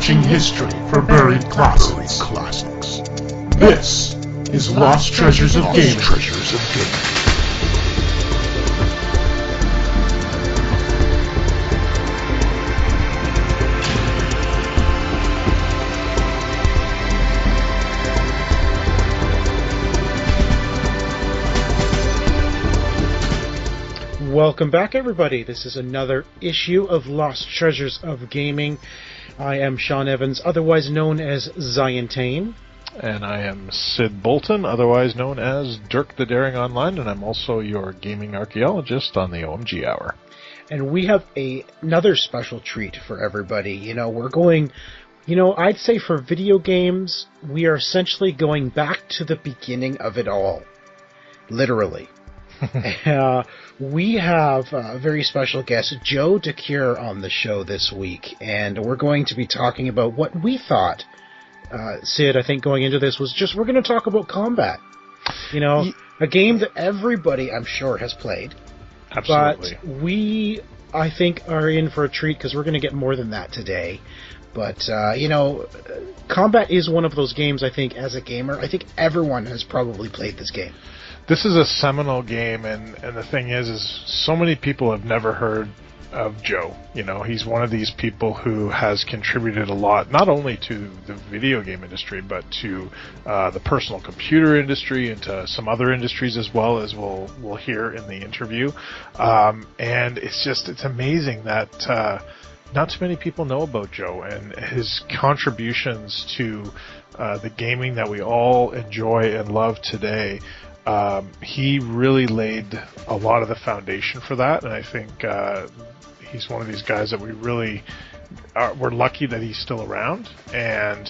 searching history for buried classics. This is Lost Treasures of Gaming. Welcome back, everybody. This is another issue of Lost Treasures of Gaming. I am Sean Evans, otherwise known as Zientane. And I am Sid Bolton, otherwise known as Dirk the Daring Online, and I'm also your gaming archaeologist on the OMG Hour. And we have another special treat for everybody. We're going, I'd say for video games, we are essentially going back to the beginning of it all. Literally. We have a very special guest, Joe Decuir, on the show this week, and we're going to be talking about what we thought, Sid, I think going into this was just, we're going to talk about combat. A game that everybody, I'm sure, has played. Absolutely. But we, I think, are in for a treat because we're going to get more than that today. But, combat is one of those games, I think, as a gamer, I think everyone has probably played this game. This is a seminal game, and the thing is so many people have never heard of Joe. He's one of these people who has contributed a lot, not only to the video game industry, but to the personal computer industry and to some other industries as well, as we'll hear in the interview. And it's amazing that not too many people know about Joe and his contributions to the gaming that we all enjoy and love today. He really laid a lot of the foundation for that, and I think he's one of these guys that we're lucky that he's still around, and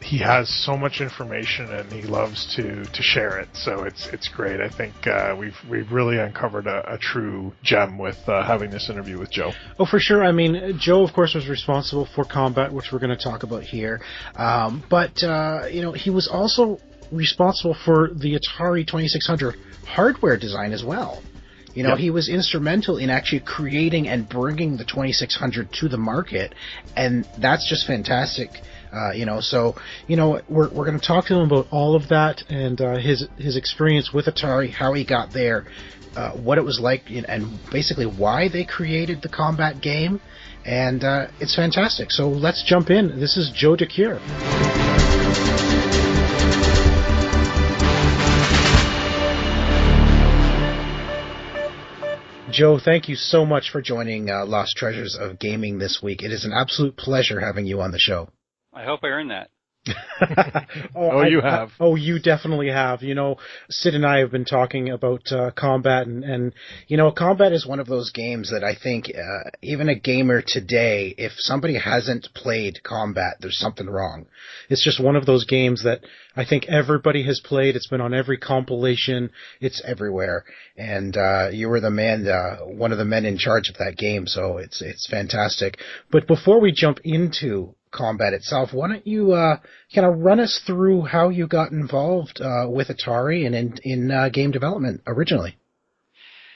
he has so much information and he loves to share it, so it's great. I think we've really uncovered a true gem with having this interview with Joe. Oh, for sure. I mean, Joe, of course, was responsible for combat, which we're going to talk about here, but he was also responsible for the Atari 2600 hardware design as well. Yep. He was instrumental in actually creating and bringing the 2600 to the market, and that's just fantastic. So we're going to talk to him about all of that and his experience with Atari, how he got there, what it was like, and basically why they created the combat game, and it's fantastic. So let's jump in. This is Joe Decuir. Joe, thank you so much for joining Lost Treasures of Gaming this week. It is an absolute pleasure having you on the show. I hope I earned that. You have. You definitely have. Sid and I have been talking about combat, and combat is one of those games that I think even a gamer today, if somebody hasn't played combat, there's something wrong. It's just one of those games that I think everybody has played. It's been on every compilation. It's everywhere. And you were the man, one of the men in charge of that game, so it's fantastic. But before we jump into combat itself, why don't you kind of run us through how you got involved with Atari and in game development originally?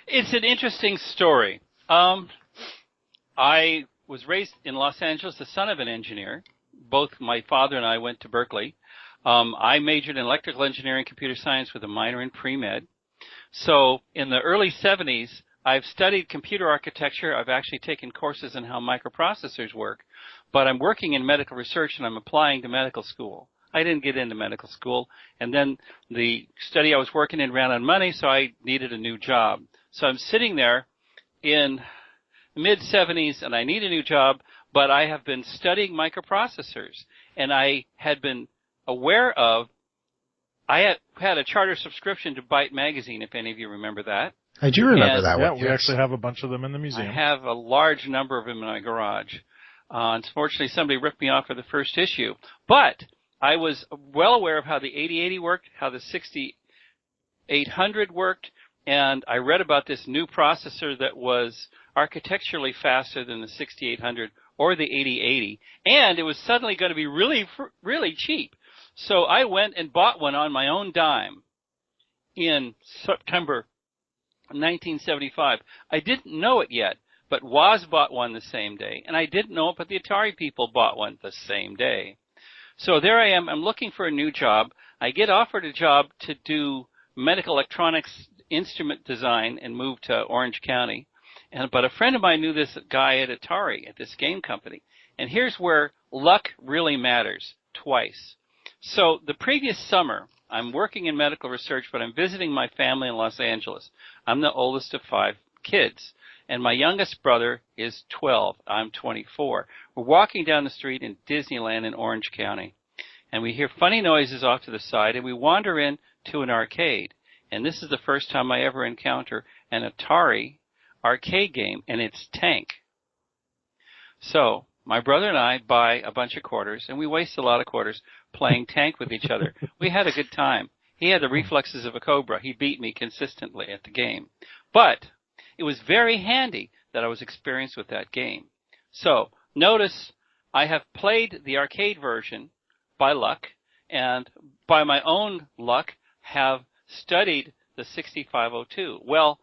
It's an interesting story. I was raised in Los Angeles, the son of an engineer. Both my father and I went to Berkeley. I majored in electrical engineering, computer science with a minor in pre-med. So in the early 70s, I've studied computer architecture. I've actually taken courses in how microprocessors work. But I'm working in medical research and I'm applying to medical school. I didn't get into medical school. And then the study I was working in ran out of money, so I needed a new job. So I'm sitting there in the mid-70s and I need a new job, but I have been studying microprocessors. And I had been aware of, I had a charter subscription to Byte magazine, if any of you remember that. I do remember that one. Yeah, we actually have a bunch of them in the museum. I have a large number of them in my garage. Unfortunately, somebody ripped me off for the first issue. But I was well aware of how the 8080 worked, how the 6800 worked, and I read about this new processor that was architecturally faster than the 6800 or the 8080, and it was suddenly going to be really, really cheap. So I went and bought one on my own dime in September 1975. I didn't know it yet, but Woz bought one the same day, and I didn't know it, but the Atari people bought one the same day. So there I am. I'm looking for a new job. I get offered a job to do medical electronics instrument design and move to Orange County. But a friend of mine knew this guy at Atari, at this game company. And here's where luck really matters, twice. So the previous summer, I'm working in medical research, but I'm visiting my family in Los Angeles. I'm the oldest of 5 kids, and my youngest brother is 12. I'm 24. We're walking down the street in Disneyland in Orange County, and we hear funny noises off to the side, and we wander into an arcade. And this is the first time I ever encounter an Atari arcade game, and it's Tank. So my brother and I buy a bunch of quarters, and we waste a lot of quarters playing Tank with each other. We had a good time. He had the reflexes of a cobra. He beat me consistently at the game. But it was very handy that I was experienced with that game. So notice I have played the arcade version by luck, and by my own luck have studied the 6502. Well,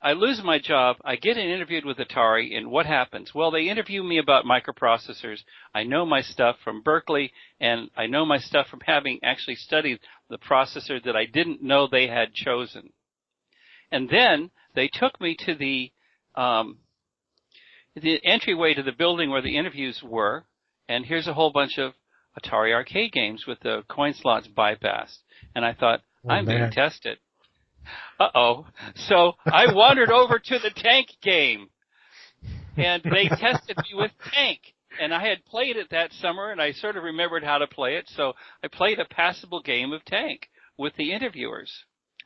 I lose my job, I get interviewed with Atari, and what happens? Well, they interview me about microprocessors. I know my stuff from Berkeley, and I know my stuff from having actually studied the processor that I didn't know they had chosen. And then they took me to the entryway to the building where the interviews were, and here's a whole bunch of Atari arcade games with the coin slots bypassed. And I thought, I'm being tested. Uh-oh. So I wandered over to the Tank game, and they tested me with Tank. And I had played it that summer, and I sort of remembered how to play it, so I played a passable game of Tank with the interviewers.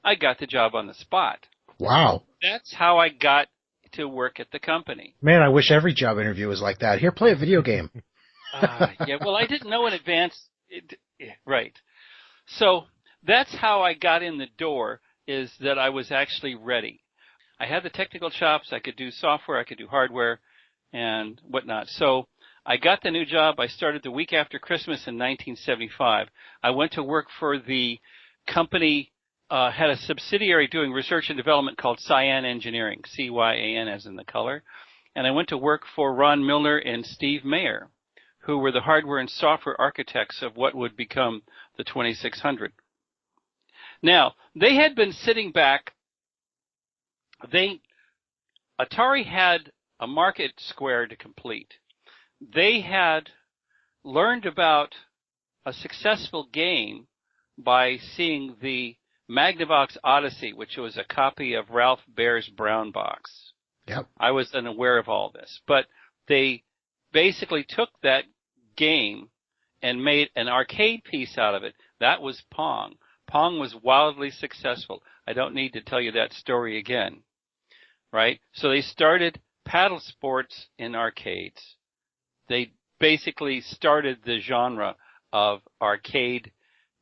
I got the job on the spot. Wow. That's how I got to work at the company. Man, I wish every job interview was like that. Here, play a video game. Yeah, well, I didn't know in advance. Right. So that's how I got in the door, is that I was actually ready. I had the technical chops. I could do software. I could do hardware and whatnot. So I got the new job. I started the week after Christmas in 1975. I went to work for the company, had a subsidiary doing research and development called Cyan Engineering, C-Y-A-N as in the color. And I went to work for Ron Milner and Steve Mayer, who were the hardware and software architects of what would become the 2600. Now, they had been sitting back. Atari had a market square to complete. They had learned about a successful game by seeing the Magnavox Odyssey, which was a copy of Ralph Baer's Brown Box. Yep. I was unaware of all this, but they basically took that game and made an arcade piece out of it. That was Pong. Pong was wildly successful. I don't need to tell you that story again, right? So they started paddle sports in arcades. They basically started the genre of arcade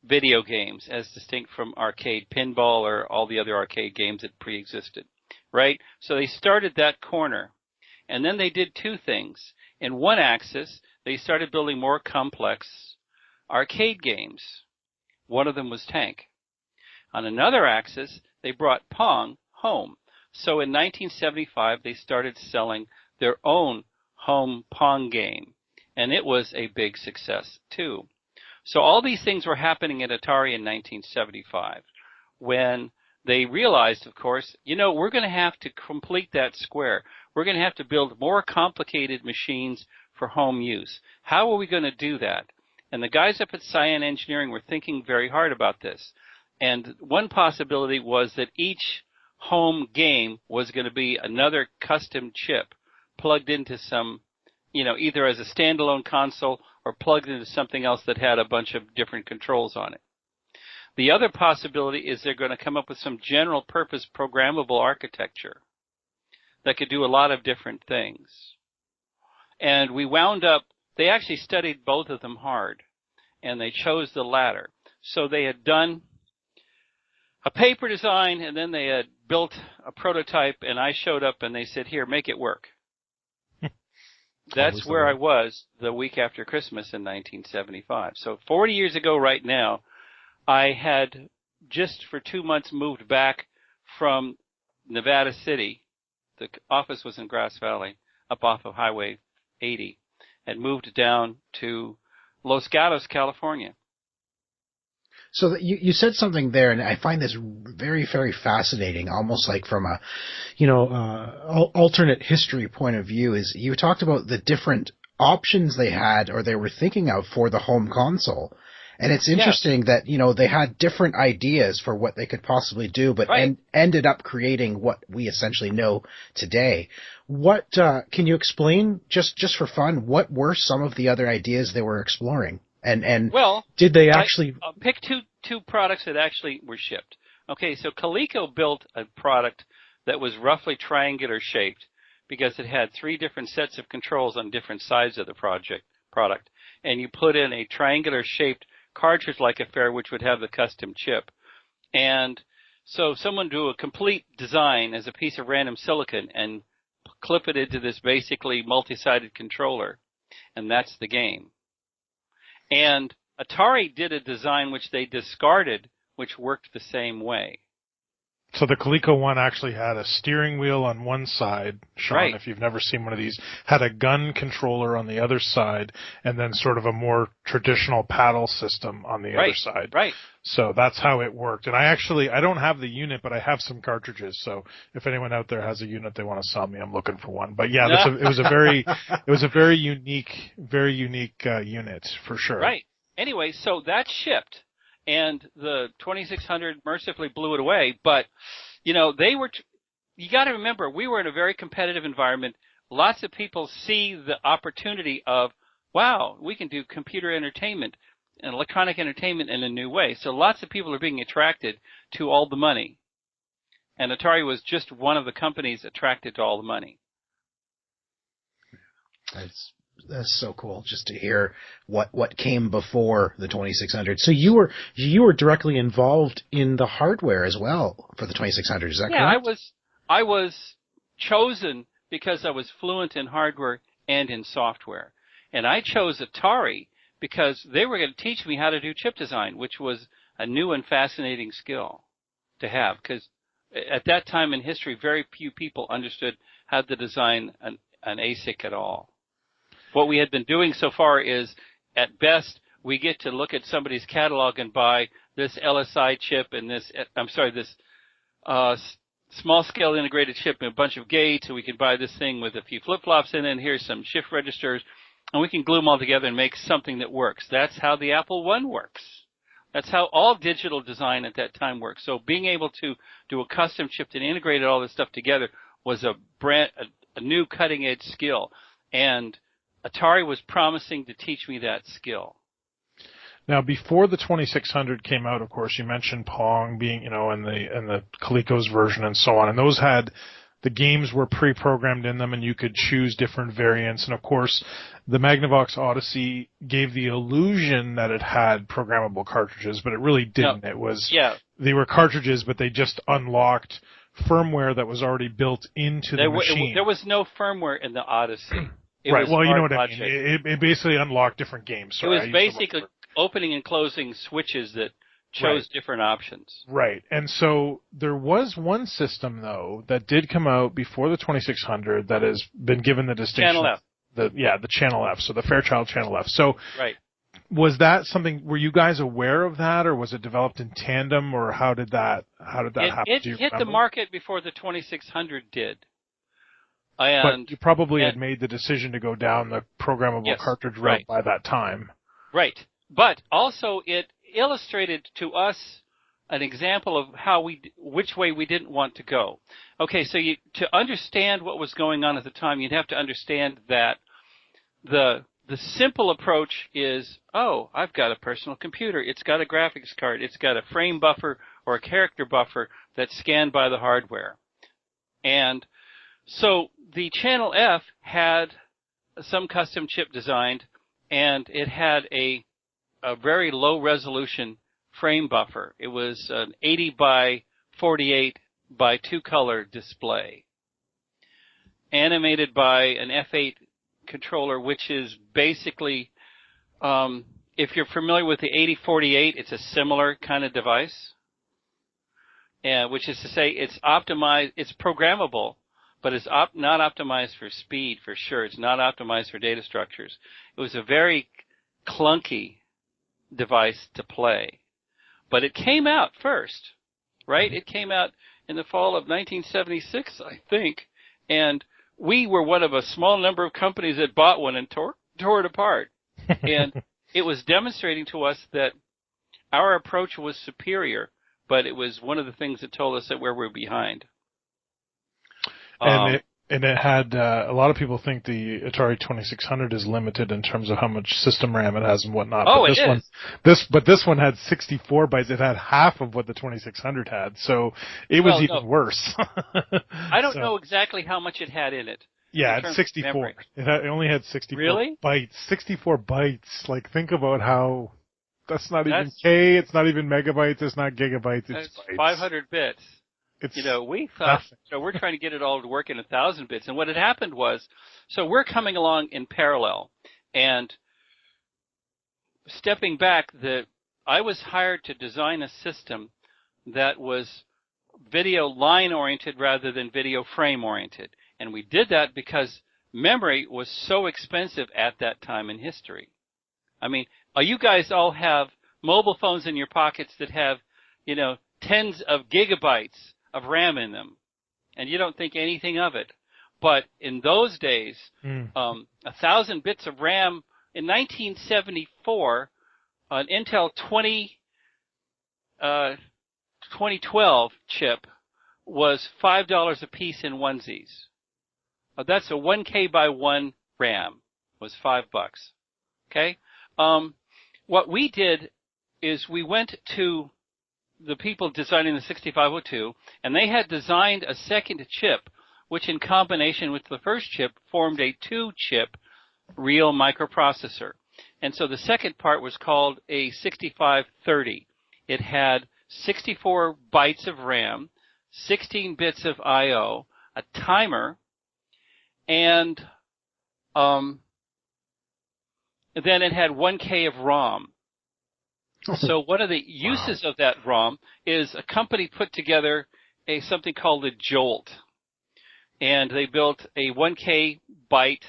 video games as distinct from arcade pinball or all the other arcade games that pre-existed, right? So they started that corner. And then they did 2 things. In one axis, they started building more complex arcade games. One of them was Tank. On another axis, they brought Pong home. So in 1975, they started selling their own home Pong game. And it was a big success, too. So all these things were happening at Atari in 1975 when they realized, of course, we're going to have to complete that square. We're going to have to build more complicated machines for home use. How are we going to do that? And the guys up at Cyan Engineering were thinking very hard about this. And one possibility was that each home game was going to be another custom chip plugged into some, either as a standalone console or plugged into something else that had a bunch of different controls on it. The other possibility is they're going to come up with some general purpose programmable architecture that could do a lot of different things. And we wound up, they actually studied both of them hard, and they chose the latter. So they had done a paper design, and then they had built a prototype, and I showed up, and they said, here, make it work. That's where I was the week after Christmas in 1975. So 40 years ago right now, I had just for 2 months moved back from Nevada City. The office was in Grass Valley. up off of Highway 80 and moved down to Los Gatos, California. So you said something there, and I find this very, very fascinating, almost like from a, alternate history point of view. Is you talked about the different options they had or they were thinking of for the home console. And it's interesting that, they had different ideas for what they could possibly do, but ended up creating what we essentially know today. What can you explain, just for fun, what were some of the other ideas they were exploring? And did they actually pick two products that actually were shipped? Okay, so Coleco built a product that was roughly triangular shaped because it had 3 different sets of controls on different sides of the product, and you put in a triangular shaped cartridge-like affair which would have the custom chip. And so someone drew a complete design as a piece of random silicon and clip it into this basically multi-sided controller, and that's the game. And Atari did a design which they discarded, which worked the same way. So the Coleco one actually had a steering wheel on one side, Sean, if you've never seen one of these, had a gun controller on the other side, and then sort of a more traditional paddle system on the other side. Right. So that's how it worked. And I don't have the unit, but I have some cartridges. So if anyone out there has a unit they want to sell me, I'm looking for one. But yeah, it was a very unique unit for sure. Right. Anyway, so that shipped. And the 2600 mercifully blew it away. But, you got to remember, we were in a very competitive environment. Lots of people see the opportunity of, wow, we can do computer entertainment and electronic entertainment in a new way. So lots of people are being attracted to all the money. And Atari was just one of the companies attracted to all the money. That's so cool, just to hear what came before the 2600. So you were directly involved in the hardware as well for the 2600. Is that correct? Yeah, I was chosen because I was fluent in hardware and in software, and I chose Atari because they were going to teach me how to do chip design, which was a new and fascinating skill to have. Because at that time in history, very few people understood how to design an ASIC at all. What we had been doing so far is, at best, we get to look at somebody's catalog and buy this LSI chip and this small-scale integrated chip and a bunch of gates, and we can buy this thing with a few flip-flops in it, and here's some shift registers, and we can glue them all together and make something that works. That's how the Apple I works. That's how all digital design at that time worked. So being able to do a custom chip that integrated all this stuff together was a new cutting-edge skill, and Atari was promising to teach me that skill. Now, before the 2600 came out, of course, you mentioned Pong being, in the Coleco's version and so on, and those had the games were pre-programmed in them, and you could choose different variants. And of course, the Magnavox Odyssey gave the illusion that it had programmable cartridges, but it really didn't. No. They were cartridges, but they just unlocked firmware that was already built into the machine. There was no firmware in the Odyssey. Right. Well, you know what I mean. It basically unlocked different games. It was basically opening and closing switches that chose different options. Right. And so there was one system, though, that did come out before the 2600 that has been given the distinction. Channel F. The Channel F, so the Fairchild Channel F. So right. Was that something, were you guys aware of that, or was it developed in tandem, or how did that happen? It hit the market before the 2600 did. But you probably had made the decision to go down the programmable cartridge route by that time. Right. But also it illustrated to us an example of which way we didn't want to go. Okay, so to understand what was going on at the time, you'd have to understand that the simple approach is, I've got a personal computer. It's got a graphics card. It's got a frame buffer or a character buffer that's scanned by the hardware. And so the Channel F had some custom chip designed, and it had a very low resolution frame buffer. It was an 80 by 48 by 2 color display, animated by an F8 controller, which is basically, if you're familiar with the 8048, it's a similar kind of device, which is to say it's optimized, it's programmable but it's not optimized for speed for sure. It's not optimized for data structures. It was a very clunky device to play. But it came out first, right? It came out in the fall of 1976, I think, and we were one of a small number of companies that bought one and tore it apart. And it was demonstrating to us that our approach was superior, but it was one of the things that told us that we were behind. And it had a lot of people think the Atari 2600 is limited in terms of how much system RAM it has and whatnot. Oh, but this one had 64 bytes. It had half of what the 2600 had, so it was even worse. I don't know exactly how much it had in it. Yeah, it's 64. It only had 64 really? bytes. 64 bytes. Like, think about how. That's not even K. It's not even megabytes. It's not gigabytes. It's bytes. 500 bits. We thought, we're trying to get it all to work in 1,000 bits. And what had happened was, so we're coming along in parallel. And stepping back, I was hired to design a system that was video line-oriented rather than video frame-oriented. And we did that because memory was so expensive at that time in history. I mean, you guys all have mobile phones in your pockets that have, tens of gigabytes of RAM in them, and you don't think anything of it. But in those days, 1,000 bits of RAM in 1974, an Intel 2012 chip was $5 a piece in onesies. That's a 1K by 1 RAM was $5. Okay. What we did is we went to the people designing the 6502, and they had designed a second chip, which in combination with the first chip formed a 2-chip real microprocessor. And so the second part was called a 6530. It had 64 bytes of RAM, 16 bits of I/O, a timer, and then it had 1K of ROM. So one of the uses of that ROM is a company put together something called a Jolt, and they built a 1K byte,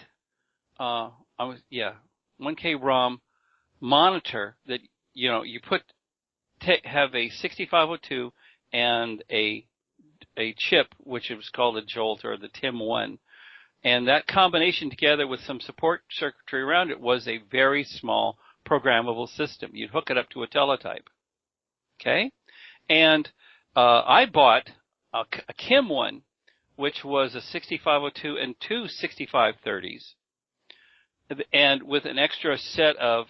1K ROM monitor that you have a 6502 and a chip which was called a Jolt or the TIM1, and that combination together with some support circuitry around it was a very small programmable system. You'd hook it up to a teletype. Okay? And I bought a Kim one, which was a 6502 and 2 6530s, and with an extra set of,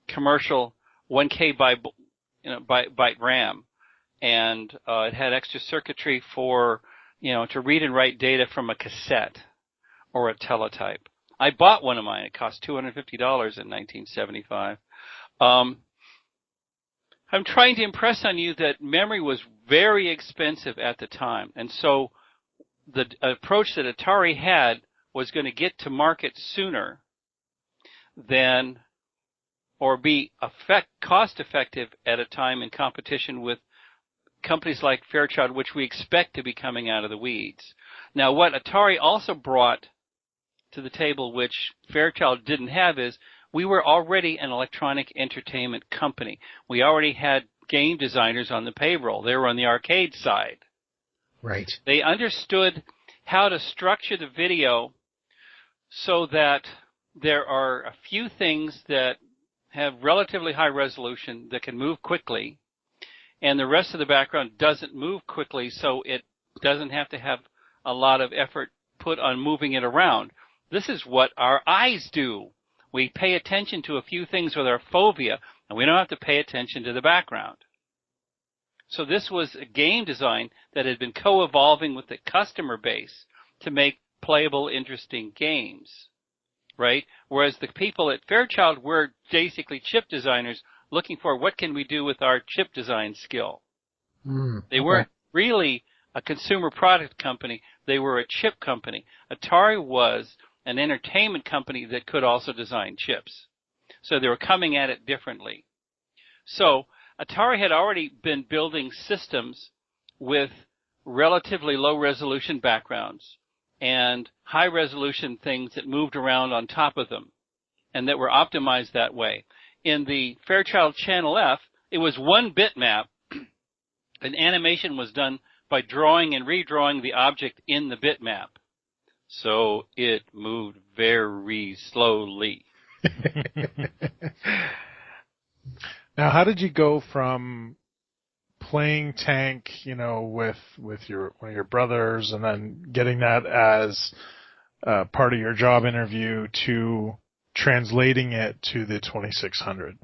commercial 1K byte RAM, and it had extra circuitry for, to read and write data from a cassette or a teletype. I bought one of mine. It cost $250 in 1975. I'm trying to impress on you that memory was very expensive at the time. And so the approach that Atari had was going to get to market sooner than, or be cost effective at a time in competition with companies like Fairchild, which we expect to be coming out of the weeds. Now, what Atari also brought to the table, which Fairchild didn't have, is we were already an electronic entertainment company. We already had game designers on the payroll. They were on the arcade side. Right. They understood how to structure the video so that there are a few things that have relatively high resolution that can move quickly, and the rest of the background doesn't move quickly, so it doesn't have to have a lot of effort put on moving it around. This is what our eyes do. We pay attention to a few things with our fovea, and we don't have to pay attention to the background. So this was a game design that had been co-evolving with the customer base to make playable, interesting games, right? Whereas the people at Fairchild were basically chip designers looking for what can we do with our chip design skill. They weren't really a consumer product company. They were a chip company. Atari was an entertainment company that could also design chips. So they were coming at it differently. So Atari had already been building systems with relatively low-resolution backgrounds and high-resolution things that moved around on top of them and that were optimized that way. In the Fairchild Channel F, it was one bitmap, and animation was done by drawing and redrawing the object in the bitmap. So it moved very slowly. Now, how did you go from playing tank, with one of your brothers, and then getting that as part of your job interview to translating it to the 2600?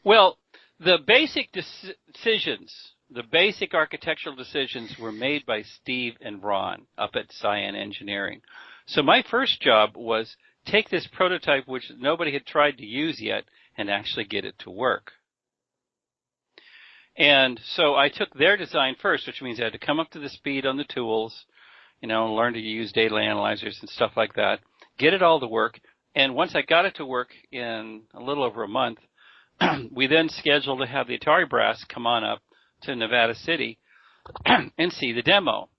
Well, the basic decisions, the basic architectural decisions were made by Steve and Ron up at Cyan Engineering. So my first job was take this prototype, which nobody had tried to use yet, and actually get it to work. And so I took their design first, which means I had to come up to the speed on the tools, learn to use data analyzers and stuff like that, get it all to work. And once I got it to work in a little over a month, we then scheduled to have the Atari brass come on up to Nevada City and see the demo.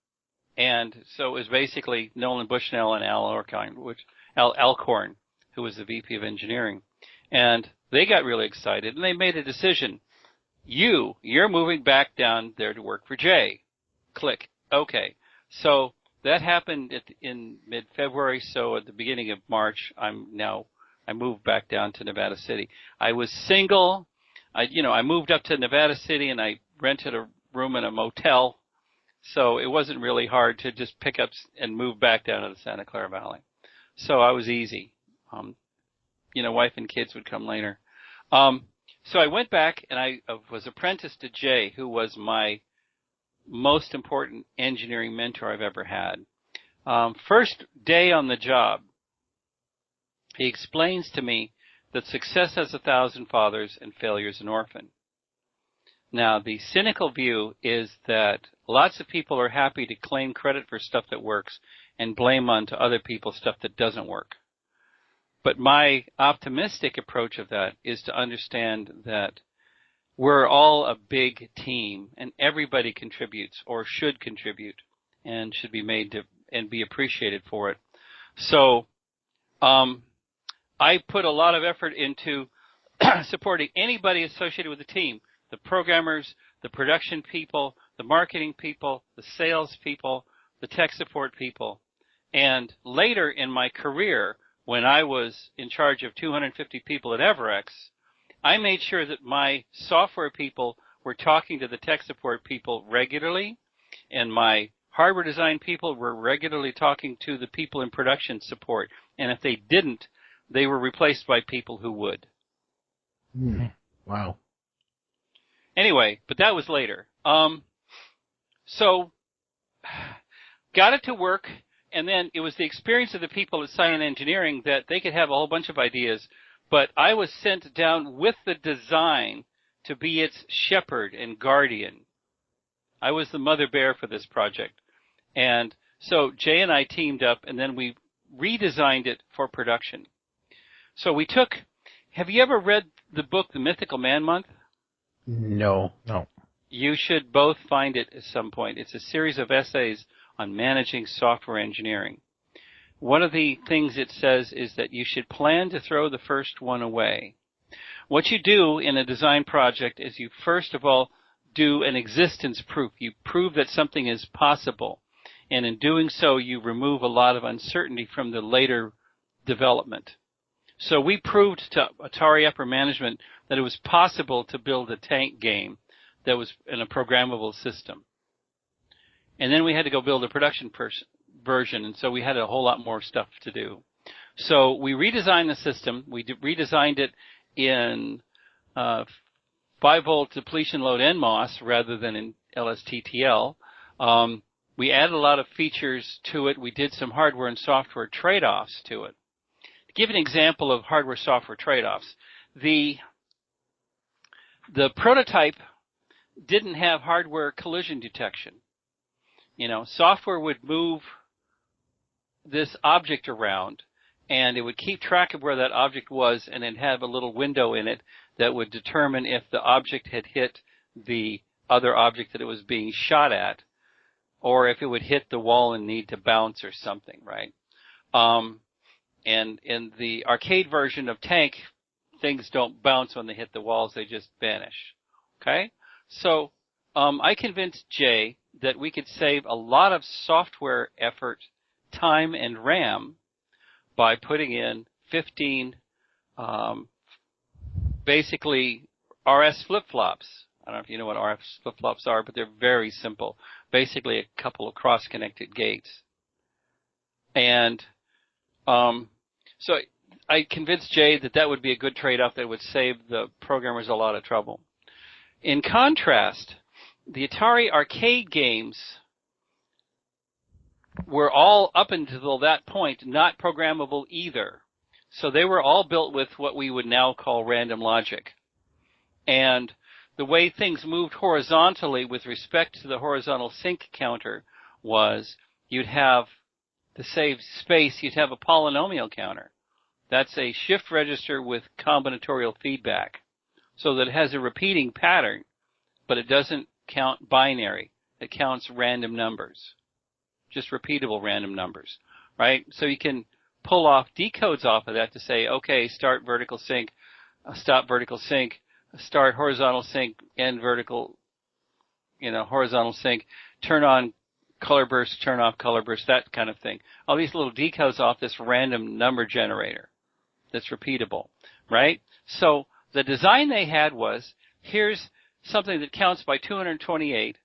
And so it was basically Nolan Bushnell and Al Alcorn, who was the VP of engineering. And they got really excited, and they made a decision. You're moving back down there to work for Jay. Click. Okay. So that happened in mid-February. So at the beginning of March, I moved back down to Nevada City. I was single. I moved up to Nevada City, and I rented a room in a motel. So it wasn't really hard to just pick up and move back down to the Santa Clara Valley. So I was easy. Wife and kids would come later. So I went back, and I was apprenticed to Jay, who was my most important engineering mentor I've ever had. First day on the job, he explains to me that success has 1,000 fathers and failure is an orphan. Now, the cynical view is that lots of people are happy to claim credit for stuff that works and blame onto other people stuff that doesn't work. But my optimistic approach of that is to understand that we're all a big team, and everybody contributes or should contribute and should be made to and be appreciated for it. So I put a lot of effort into supporting anybody associated with the team, the programmers, the production people, the marketing people, the sales people, the tech support people. And later in my career, when I was in charge of 250 people at Everex, I made sure that my software people were talking to the tech support people regularly, and my hardware design people were regularly talking to the people in production support. And if they didn't, they were replaced by people who would. Wow. Anyway, but that was later. So got it to work. And then it was the experience of the people at Cyan Engineering that they could have a whole bunch of ideas, but I was sent down with the design to be its shepherd and guardian. I was the mother bear for this project. And so Jay and I teamed up, and then we redesigned it for production. So have you ever read the book, The Mythical Man Month? No. You should both find it at some point. It's a series of essays on managing software engineering. One of the things it says is that you should plan to throw the first one away. What you do in a design project is you first of all do an existence proof. You prove that something is possible. And in doing so, you remove a lot of uncertainty from the later development. So we proved to Atari upper management that it was possible to build a tank game that was in a programmable system. And then we had to go build a production version, and so we had a whole lot more stuff to do. So we redesigned the system. We redesigned it in 5-volt depletion load NMOS rather than in LSTTL. We added a lot of features to it. We did some hardware and software trade-offs to it. To give an example of hardware-software trade-offs, the prototype didn't have hardware collision detection. Software would move this object around, and it would keep track of where that object was, and then have a little window in it that would determine if the object had hit the other object that it was being shot at, or if it would hit the wall and need to bounce or something, right? And in the arcade version of Tank, things don't bounce when they hit the walls, they just vanish. Okay? So I convinced Jay that we could save a lot of software effort, time, and RAM by putting in 15 basically RS flip-flops. I don't know if you know what RS flip-flops are, but they're very simple. Basically a couple of cross-connected gates. And so I convinced Jay that that would be a good trade-off that would save the programmers a lot of trouble. In contrast, the Atari arcade games were all, up until that point, not programmable either. So they were all built with what we would now call random logic. And the way things moved horizontally with respect to the horizontal sync counter was you'd have, to save space, you'd have a polynomial counter. That's a shift register with combinatorial feedback. So that it has a repeating pattern, but it doesn't count binary. It counts random numbers. Just repeatable random numbers, right? So you can pull off decodes off of that to say, okay, start vertical sync, stop vertical sync, start horizontal sync, end vertical, horizontal sync, turn on color burst, turn off color burst, that kind of thing. All these little decodes off this random number generator that's repeatable, right? So the design they had was, here's something that counts by 228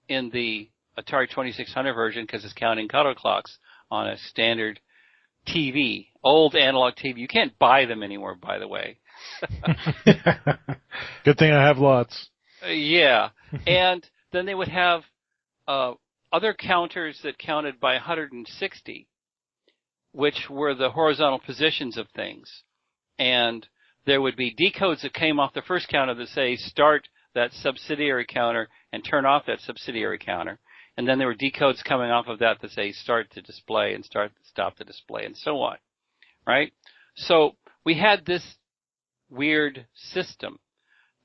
in the Atari 2600 version because it's counting color clocks on a standard TV, old analog TV. You can't buy them anymore, by the way. Good thing I have lots. Yeah. And then they would have other counters that counted by 160, which were the horizontal positions of things. And there would be decodes that came off the first counter that say start that subsidiary counter and turn off that subsidiary counter. And then there were decodes coming off of that say start the display and stop the display and so on, right? So we had this weird system.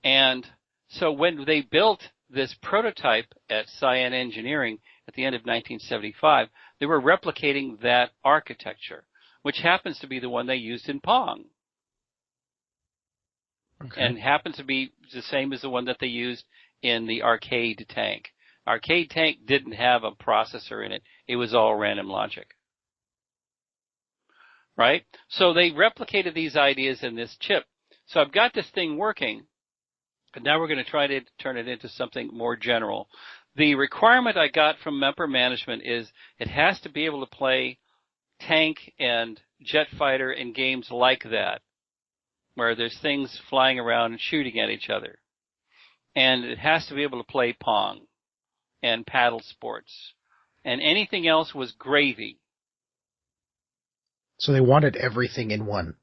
And so when they built this prototype at Cyan Engineering at the end of 1975, they were replicating that architecture, which happens to be the one they used in Pong. Okay. And happens to be the same as the one that they used in the arcade tank. Arcade tank didn't have a processor in it. It was all random logic. Right? So they replicated these ideas in this chip. So I've got this thing working, and now we're going to try to turn it into something more general. The requirement I got from member management is it has to be able to play tank and jet fighter and games like that, where there's things flying around and shooting at each other. And it has to be able to play Pong and paddle sports. And anything else was gravy. So they wanted everything in one.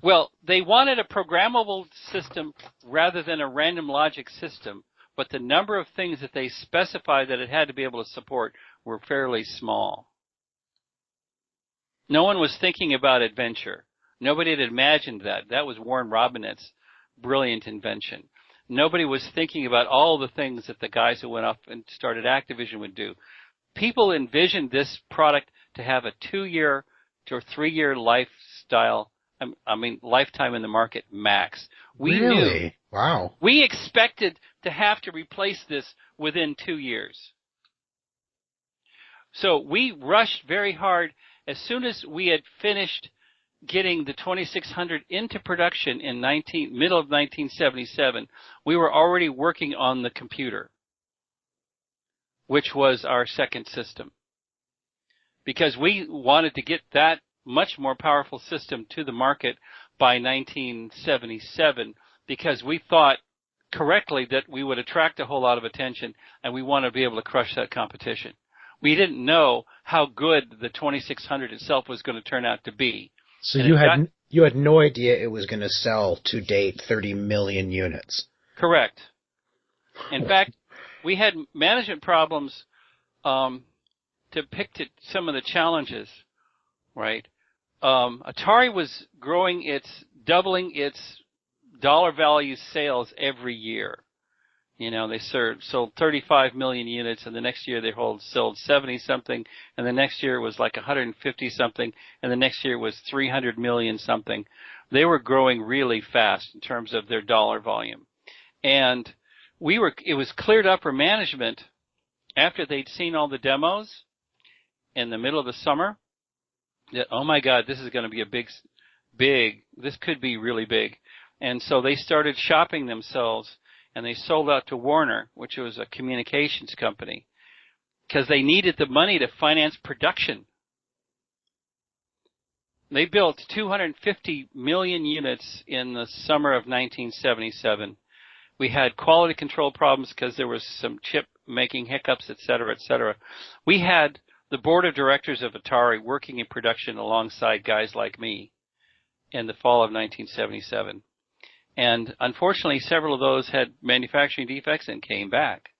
Well, they wanted a programmable system rather than a random logic system, but the number of things that they specified that it had to be able to support were fairly small. No one was thinking about adventure. Nobody had imagined that. That was Warren Robinette's brilliant invention. Nobody was thinking about all the things that the guys who went off and started Activision would do. People envisioned this product to have a 2-year to 3-year lifetime in the market max. We really? knew. Wow. We expected to have to replace this within 2 years. So we rushed very hard. As soon as we had finished getting the 2600 into production in middle of 1977, we were already working on the computer, which was our second system. Because we wanted to get that much more powerful system to the market by 1977, because we thought correctly that we would attract a whole lot of attention and we want to be able to crush that competition. We didn't know how good the 2600 itself was going to turn out to be. So you had no idea it was going to sell to date 30 million units. Correct. In fact, we had management problems depicted some of the challenges, right? Atari was doubling its dollar value sales every year. They sold 35 million units, and the next year they sold 70-something, and the next year it was like 150-something, and the next year it was 300 million something. They were growing really fast in terms of their dollar volume. And it was cleared up for management after they'd seen all the demos in the middle of the summer that, oh my God, this is going to be this could be really big. And so they started shopping themselves, and they sold out to Warner, which was a communications company, because they needed the money to finance production. They built 250 million units in the summer of 1977. We had quality control problems because there was some chip making hiccups, et cetera, et cetera. We had the board of directors of Atari working in production alongside guys like me in the fall of 1977. And unfortunately, several of those had manufacturing defects and came back.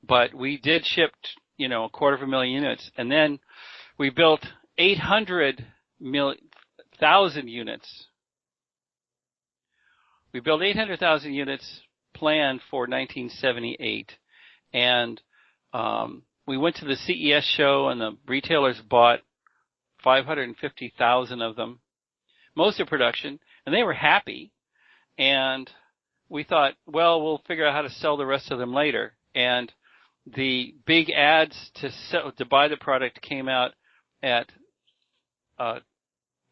But we did ship, 250,000 units. And then we built 800,000 units. We built 800,000 units planned for 1978. And we went to the CES show, and the retailers bought 550,000 of them, most of production, and they were happy. And we thought, well, we'll figure out how to sell the rest of them later. And the big ads to buy the product came out at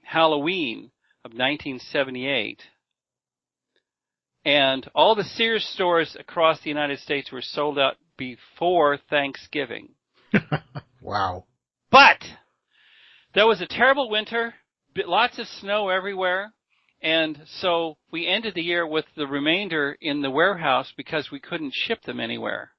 Halloween of 1978. And all the Sears stores across the United States were sold out before Thanksgiving. Wow. But there was a terrible winter, lots of snow everywhere. And so we ended the year with the remainder in the warehouse because we couldn't ship them anywhere.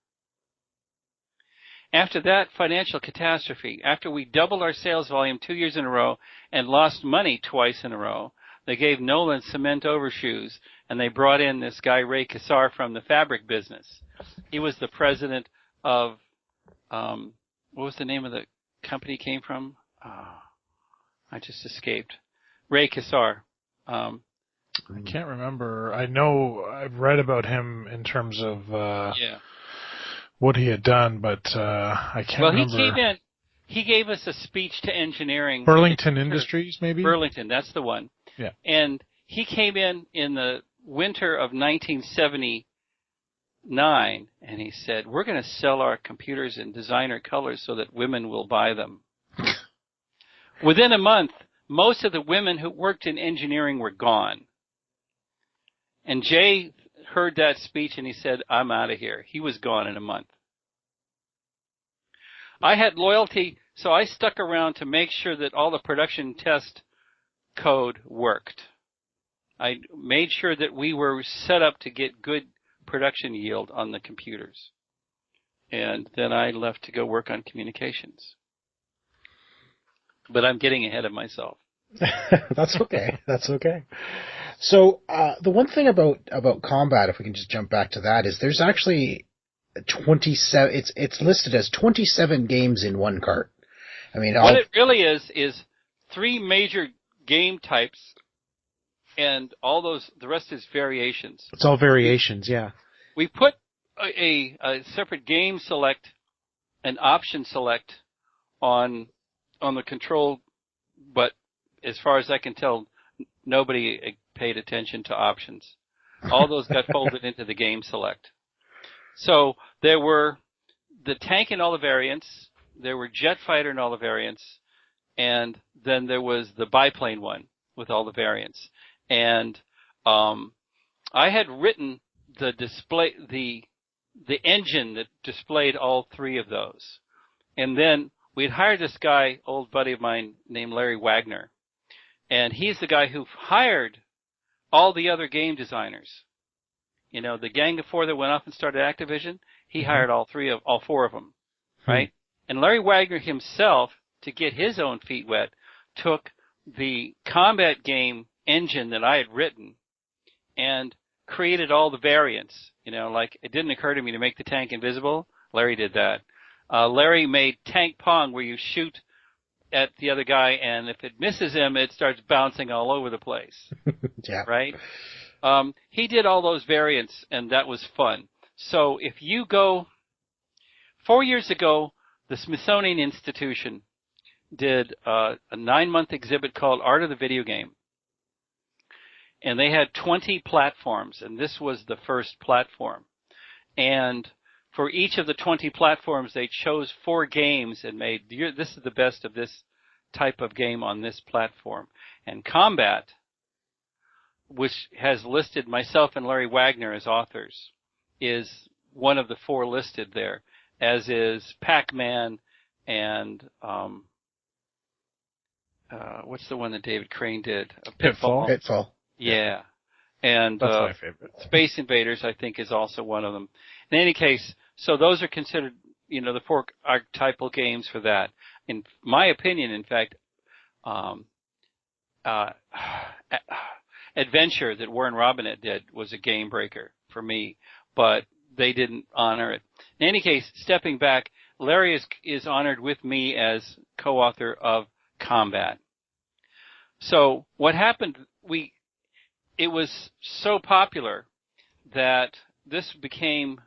After that financial catastrophe, after we doubled our sales volume 2 years in a row and lost money twice in a row, they gave Nolan cement overshoes, and they brought in this guy, Ray Kassar, from the fabric business. He was the president of, what was the name of the company he came from? I just escaped. Ray Kassar. I can't remember. I know I've read about him in terms of what he had done, but I can't remember. Well, he came in. He gave us a speech to engineering. Burlington Industries, maybe? Burlington, that's the one. Yeah. And he came in the winter of 1979, and he said, we're going to sell our computers in designer colors so that women will buy them. Within a month, most of the women who worked in engineering were gone. And Jay heard that speech and he said, I'm out of here. He was gone in a month. I had loyalty, so I stuck around to make sure that all the production test code worked. I made sure that we were set up to get good production yield on the computers. And then I left to go work on communications. But I'm getting ahead of myself. That's okay. That's okay. So the one thing about Combat, if we can just jump back to that, is there's actually 27. It's listed as 27 games in one cart. I mean, what it really is 3 major game types, and all those. The rest is variations. It's all variations, yeah. We put a separate game select and option select on the control, but as far as I can tell, nobody paid attention to options. All those got folded into the game select. So there were the tank in all the variants, there were jet fighter in all the variants, and then there was the biplane one with all the variants. And I had written the display, the engine that displayed all 3 of those. And then we'd hired this guy, old buddy of mine named Larry Wagner. And he's the guy who hired all the other game designers. The gang of 4 that went off and started Activision, he hired all 4 of them, right? And Larry Wagner himself, to get his own feet wet, took the combat game engine that I had written and created all the variants. Like it didn't occur to me to make the tank invisible. Larry did that. Larry made Tank Pong, where you shoot at the other guy, and if it misses him, it starts bouncing all over the place. Yeah. Right? He did all those variants, and that was fun. So if you go 4 years ago, the Smithsonian Institution did a 9-month exhibit called Art of the Video Game. And they had 20 platforms, and this was the first platform. And for each of the 20 platforms, they chose 4 games and made, this is the best of this type of game on this platform. And Combat, which has listed myself and Larry Wagner as authors, is one of the 4 listed there, as is Pac-Man and what's the one that David Crane did? Pitfall. Yeah. And That's my favorite. Space Invaders, I think, is also one of them. In any case, so those are considered, the 4 archetypal games for that. In my opinion, in fact, Adventure that Warren Robinett did was a game breaker for me, but they didn't honor it. In any case, stepping back, Larry is honored with me as co-author of Combat. So what happened, it was so popular that this became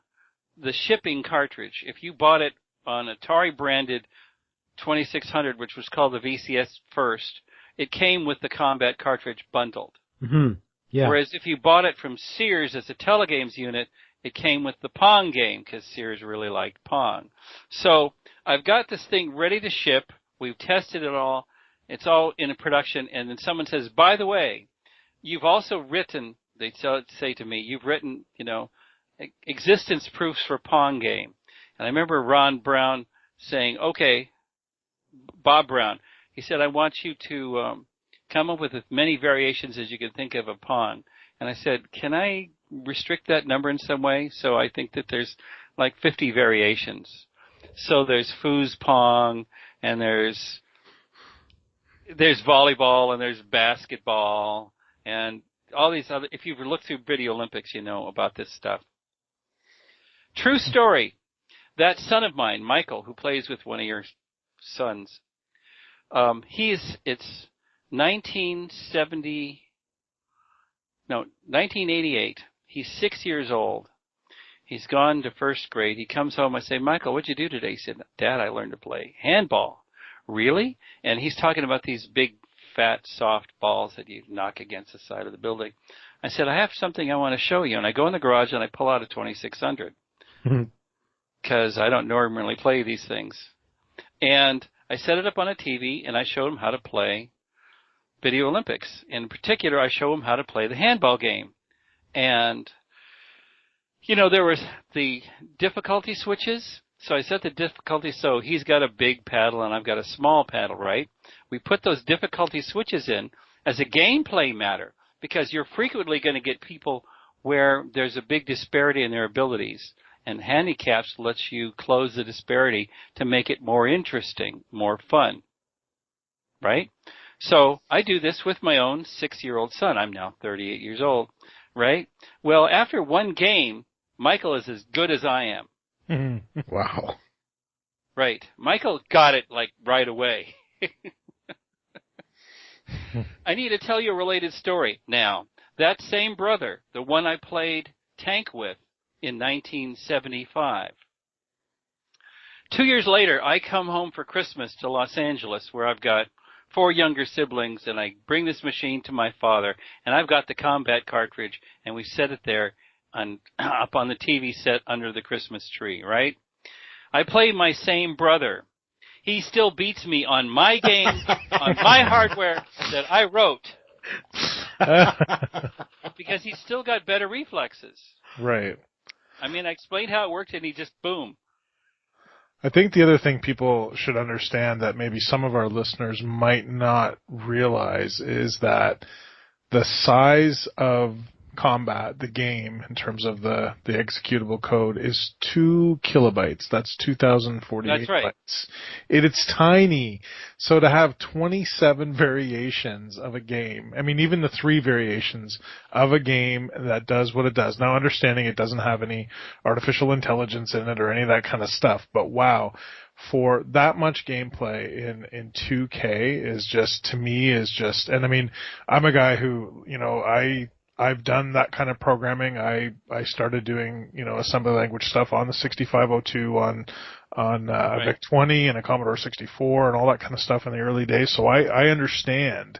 the shipping cartridge. If you bought it on Atari branded 2600, which was called the VCS first, it came with the Combat cartridge bundled. Mm-hmm. Yeah. Whereas if you bought it from Sears as a telegames unit, it came with the Pong game because Sears really liked Pong. So I've got this thing ready to ship. We've tested it all. It's all in production. And then someone says, by the way, you've also written, they say to me, you've written, existence proofs for Pong game. And I remember Ron Brown saying, okay, Bob Brown, he said, I want you to come up with as many variations as you can think of Pong. And I said, can I restrict that number in some way? So I think that there's like 50 variations. So there's foos Pong, and there's volleyball, and there's basketball, and all these other, if you've looked through Video Olympics, you know about this stuff. True story. That son of mine, Michael, who plays with one of your sons, it's 1988. He's 6 years old. He's gone to first grade. He comes home. I say, Michael, what'd you do today? He said, Dad, I learned to play handball. Really? And he's talking about these big, fat, soft balls that you knock against the side of the building. I said, I have something I want to show you. And I go in the garage and I pull out a 2600 because I don't normally play these things. And I set it up on a TV and I showed him how to play Video Olympics. In particular, I show him how to play the handball game. And, there was the difficulty switches. So I set the difficulty so he's got a big paddle and I've got a small paddle, right? We put those difficulty switches in as a gameplay matter because you're frequently going to get people where there's a big disparity in their abilities. And handicaps lets you close the disparity to make it more interesting, more fun, right? So I do this with my own 6-year-old son. I'm now 38 years old, right? Well, after one game, Michael is as good as I am. Wow. Right. Michael got it like right away. I need to tell you a related story. Now, that same brother, the one I played tank with in 1975. 2 years later, I come home for Christmas to Los Angeles where I've got 4 younger siblings, and I bring this machine to my father, and I've got the Combat cartridge, and we set it there up on the TV set under the Christmas tree, right? I play my same brother. He still beats me on my game, on my hardware that I wrote. Because he's still got better reflexes. Right. I mean, I explained how it worked, and he just, boom. I think the other thing people should understand that maybe some of our listeners might not realize is that the size of Combat, the game, in terms of the executable code, is 2 kilobytes. That's 2,048 That's right. bytes. It's tiny. So to have 27 variations of a game, I mean, even the 3 variations of a game that does what it does. Now, understanding it doesn't have any artificial intelligence in it or any of that kind of stuff, but wow. For that much gameplay in 2K is just, to me, and I mean, I'm a guy who, I I've done that kind of programming. I started doing, assembly language stuff on the 6502 on a Right. VIC-20 and a Commodore 64 and all that kind of stuff in the early days. So I understand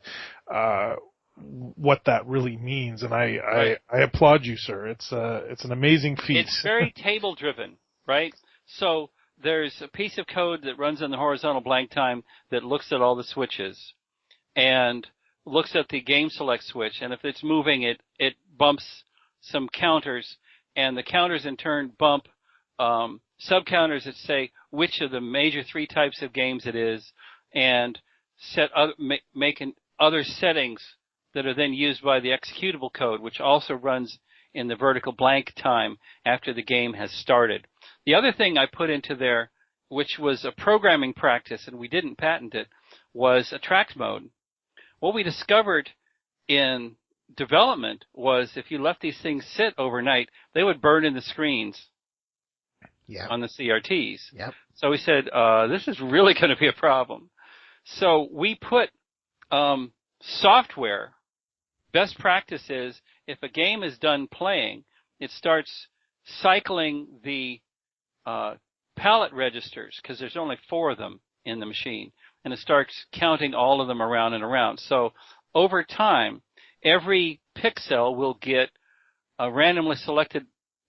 what that really means, and I applaud you, sir. It's an amazing feat. It's very table driven, right? So there's a piece of code that runs on the horizontal blank time that looks at all the switches and looks at the game select switch, and if it's moving, it bumps some counters, and the counters in turn bump sub-counters that say which of the major 3 types of games it is, and making other settings that are then used by the executable code, which also runs in the vertical blank time after the game has started. The other thing I put into there, which was a programming practice, and we didn't patent it, was attract mode. What we discovered in development was if you left these things sit overnight, they would burn in the screens on the CRTs. Yep. So we said, this is really going to be a problem. So we put software. Best practice is if a game is done playing, it starts cycling the palette registers, because there's only 4 of them in the machine, and it starts counting all of them around and around. So over time, every pixel will get a randomly selected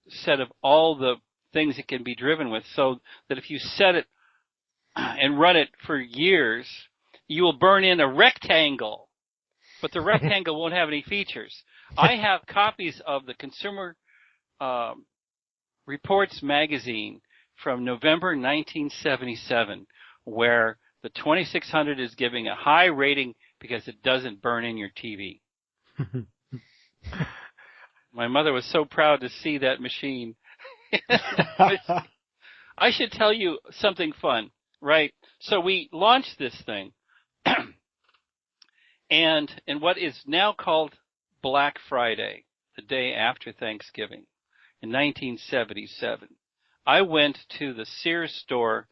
set of all the things it can be driven with, so that if you set it and run it for years, you will burn in a rectangle, but the rectangle won't have any features. I have copies of the Consumer Reports magazine from November 1977, where the 2600 is giving a high rating because it doesn't burn in your TV. My mother was so proud to see that machine. I should tell you something fun, right? So we launched this thing, and in what is now called Black Friday, the day after Thanksgiving, in 1977, I went to the Sears store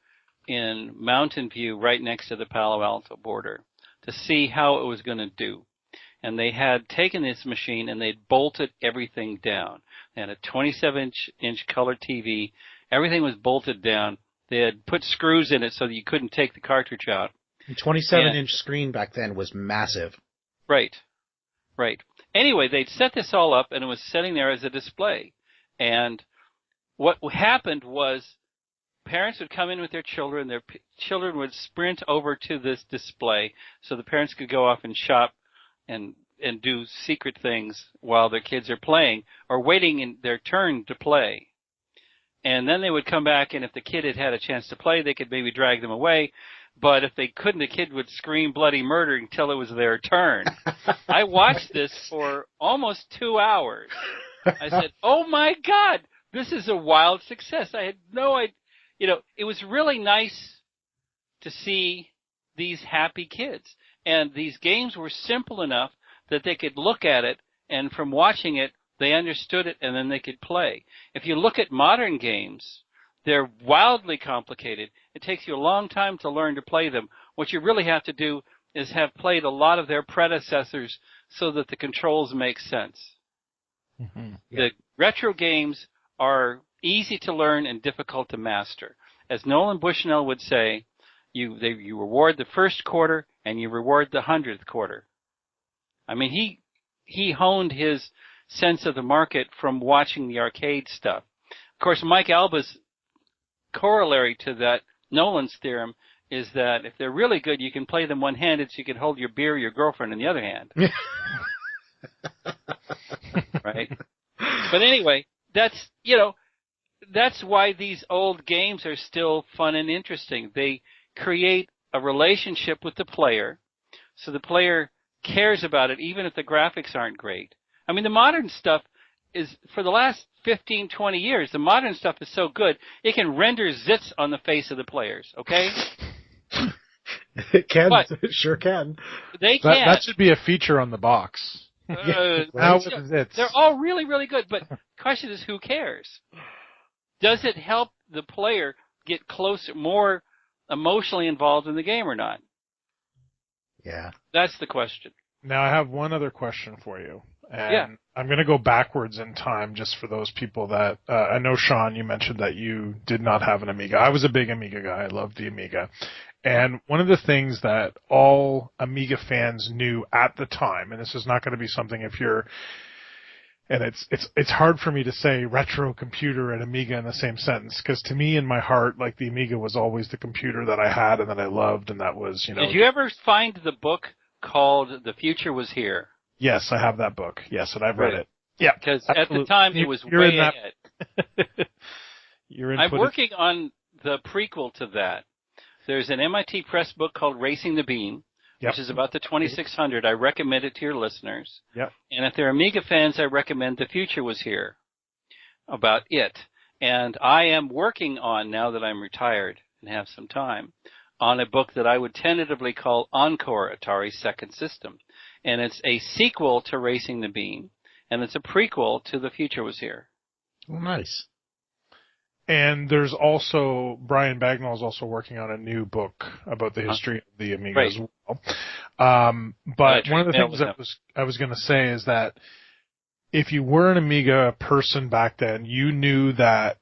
in Mountain View, right next to the Palo Alto border, to see how it was going to do. And they had taken this machine and they'd bolted everything down. They had a 27-inch color TV. Everything was bolted down. They had put screws in it so that you couldn't take the cartridge out. The 27-inch screen back then was massive. Right. Anyway, they'd set this all up, and it was sitting there as a display. And what happened was parents would come in with their children. Their children would sprint over to this display so the parents could go off and shop and do secret things while their kids are playing or waiting in their turn to play. And then they would come back, and if the kid had had a chance to play, they could maybe drag them away. But if they couldn't, the kid would scream bloody murder until it was their turn. I watched this for almost 2 hours. I said, oh, my God, this is a wild success. I had no idea. It was really nice to see these happy kids. And these games were simple enough that they could look at it, and from watching it, they understood it, and then they could play. If you look at modern games, they're wildly complicated. It takes you a long time to learn to play them. What you really have to do is have played a lot of their predecessors so that the controls make sense. Mm-hmm. The retro games are easy to learn and difficult to master. As Nolan Bushnell would say, you reward the first quarter and you reward the 100th quarter. I mean, he honed his sense of the market from watching the arcade stuff. Of course, Mike Alba's corollary to that, Nolan's theorem, is that if they're really good, you can play them one-handed so you can hold your beer or your girlfriend in the other hand. Right? But anyway, that's why these old games are still fun and interesting. They create a relationship with the player, so the player cares about it even if the graphics aren't great. I mean, the modern stuff is, for the last 15, 20 years, the modern stuff is so good, it can render zits on the face of the players, okay? It can. But it sure can. They can. That should be a feature on the box. They're all really, really good, but the question is, who cares? Does it help the player get closer, more emotionally involved in the game or not? Yeah. That's the question. Now, I have one other question for you. And Yeah. I'm going to go backwards in time just for those people that, I know, Sean, you mentioned that you did not have an Amiga. I was a big Amiga guy. I loved the Amiga. And one of the things that all Amiga fans knew at the time, and this is not going to be something if you're, and it's hard for me to say retro computer and Amiga in the same sentence, because to me, in my heart, like, the Amiga was always the computer that I had and that I loved, and that was, you know. Did you ever find the book called The Future Was Here? Yes, I have that book. Yes, and I've read it. Yeah, Because at the time it was You're way in that- ahead. I'm working on the prequel to that. There's an MIT Press book called Racing the Beam, Yep. which is about the 2600. I recommend it to your listeners. Yep. And if they're Amiga fans, I recommend The Future Was Here, about it. And I am working on, now that I'm retired and have some time, on a book that I would tentatively call Encore, Atari's Second System. And it's a sequel to Racing the Beam, and it's a prequel to The Future Was Here. Oh, nice. And there's also, Brian Bagnall is also working on a new book about the history of the Amiga Right. as well. But one of the things that I was going to say is that if you were an Amiga person back then, you knew that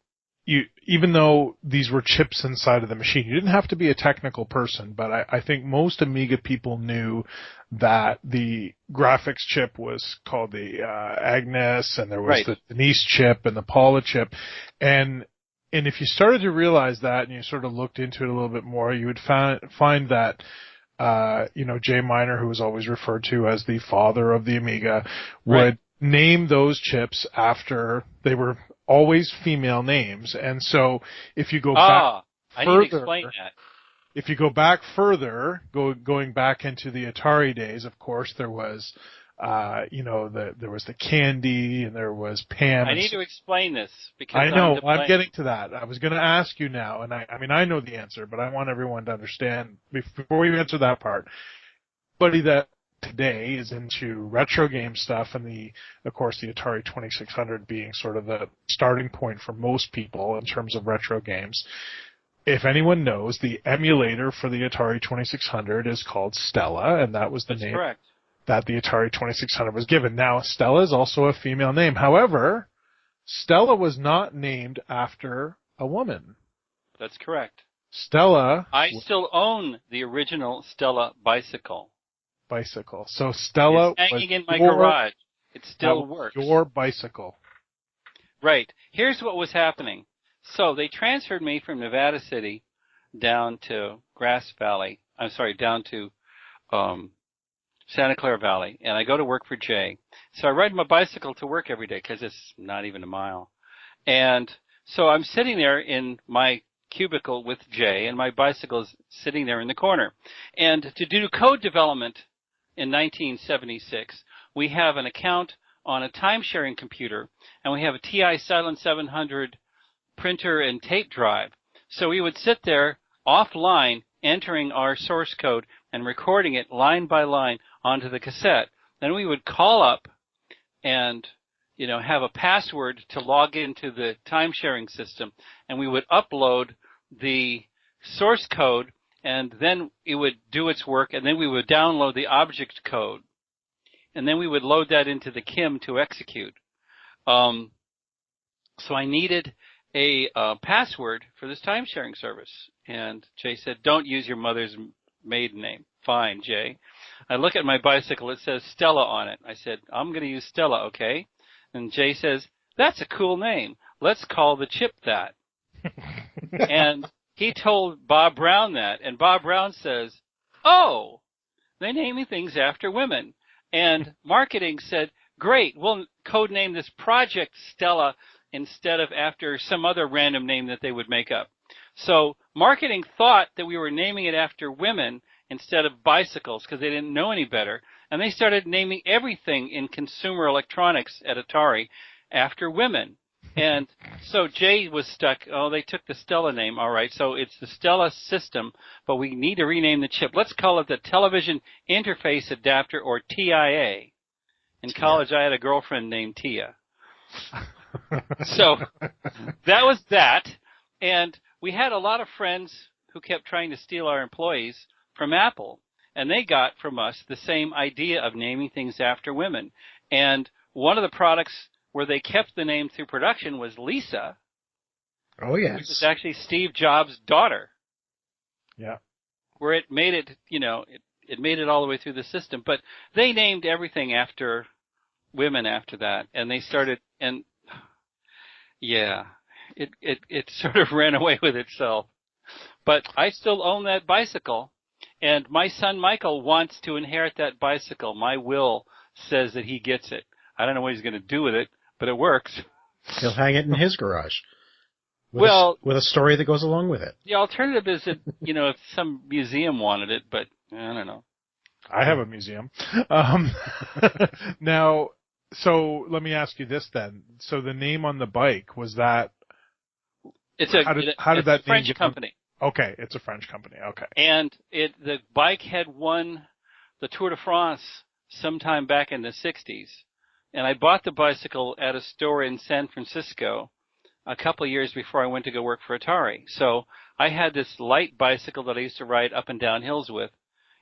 even though these were chips inside of the machine, you didn't have to be a technical person, but I think most Amiga people knew that the graphics chip was called the Agnes, and there was the Denise chip and the Paula chip, and if you started to realize that and you sort of looked into it a little bit more, you would find that Jay Miner, who was always referred to as the father of the Amiga, would name those chips after they were always female names. And so if you go back I further, need to explain that. If you go back further, going back into the Atari days, of course, there was, there was the Candy and there was Pam. I need to explain this because I know. I'm getting to that. I was going to ask you now, and I know the answer, but I want everyone to understand before we answer that part. Anybody that today is into retro game stuff, and of course, the Atari 2600 being sort of the starting point for most people in terms of retro games. If anyone knows, the emulator for the Atari 2600 is called Stella, and that was the name that the Atari 2600 was given. Now, Stella is also a female name. However, Stella was not named after a woman. That's correct. Stella. I still own the original Stella bicycle. So Stella it's hanging was in my garage. It still works. Your bicycle. Right. Here's what was happening. So they transferred me from Nevada City down to down to Santa Clara Valley, and I go to work for Jay. So I ride my bicycle to work every day because it's not even a mile. And so I'm sitting there in my cubicle with Jay, and my bicycle is sitting there in the corner. And to do code development in 1976, we have an account on a time-sharing computer, and we have a TI Silent 700 printer and tape drive. So we would sit there offline entering our source code and recording it line by line onto the cassette. Then we would call up and have a password to log into the time-sharing system, and we would upload the source code, and then it would do its work, and then we would download the object code, and then we would load that into the KIM to execute. So I needed a password for this time-sharing service, and Jay said, "Don't use your mother's maiden name." Fine, Jay. I look at my bicycle. It says Stella on it. I said, "I'm going to use Stella, okay?" And Jay says, "That's a cool name. Let's call the chip that." And he told Bob Brown that, and Bob Brown says, "Oh, they're naming things after women." And marketing said, "Great, we'll codename this project Stella instead of after some other random name that they would make up." So marketing thought that we were naming it after women instead of bicycles because they didn't know any better. And they started naming everything in consumer electronics at Atari after women. And so Jay was stuck. Oh, they took the Stella name. All right, so it's the Stella system, but we need to rename the chip. Let's call it the Television Interface Adapter, or TIA. In college, I had a girlfriend named Tia. So that was that. And we had a lot of friends who kept trying to steal our employees from Apple. And they got from us the same idea of naming things after women. And one of the products where they kept the name through production was Lisa. Oh, yes. Which is actually Steve Jobs' daughter. Yeah. Where it made it, it made it all the way through the system. But they named everything after women after that. And they started, and yeah, it sort of ran away with itself. But I still own that bicycle. And my son Michael wants to inherit that bicycle. My will says that he gets it. I don't know what he's going to do with it, but it works. He'll hang it in his garage. With a story that goes along with it. The alternative is that, if some museum wanted it, but I don't know. I have a museum. Now, so let me ask you this then. So the name on the bike, was that... How did that a French company. Okay, it's a French company. Okay. And the bike had won the Tour de France sometime back in the 60s. And I bought the bicycle at a store in San Francisco a couple of years before I went to go work for Atari. So I had this light bicycle that I used to ride up and down hills with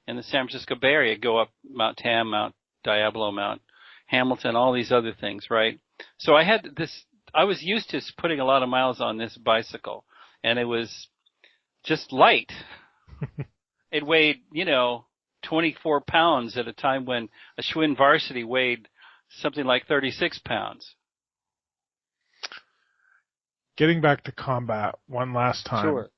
in the San Francisco Bay Area, go up Mount Tam, Mount Diablo, Mount Hamilton, all these other things, right? So I had this, I was used to putting a lot of miles on this bicycle, and it was just light. It weighed, 24 pounds at a time when a Schwinn Varsity weighed something like 36 pounds. Getting back to combat one last time. Sure.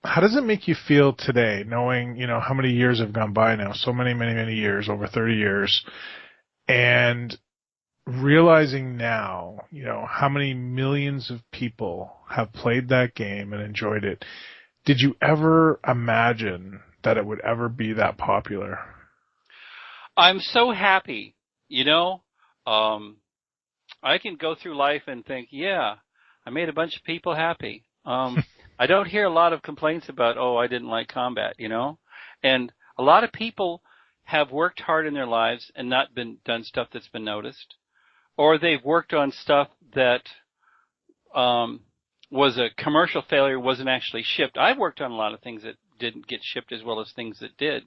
How does it make you feel today, knowing, how many years have gone by now, so many, many, many years, over 30 years, and realizing now, how many millions of people have played that game and enjoyed it? Did you ever imagine that it would ever be that popular? I'm so happy, I can go through life and think, yeah, I made a bunch of people happy. I don't hear a lot of complaints about, I didn't like combat, And a lot of people have worked hard in their lives and not done stuff that's been noticed. Or they've worked on stuff that was a commercial failure, wasn't actually shipped. I've worked on a lot of things that didn't get shipped as well as things that did.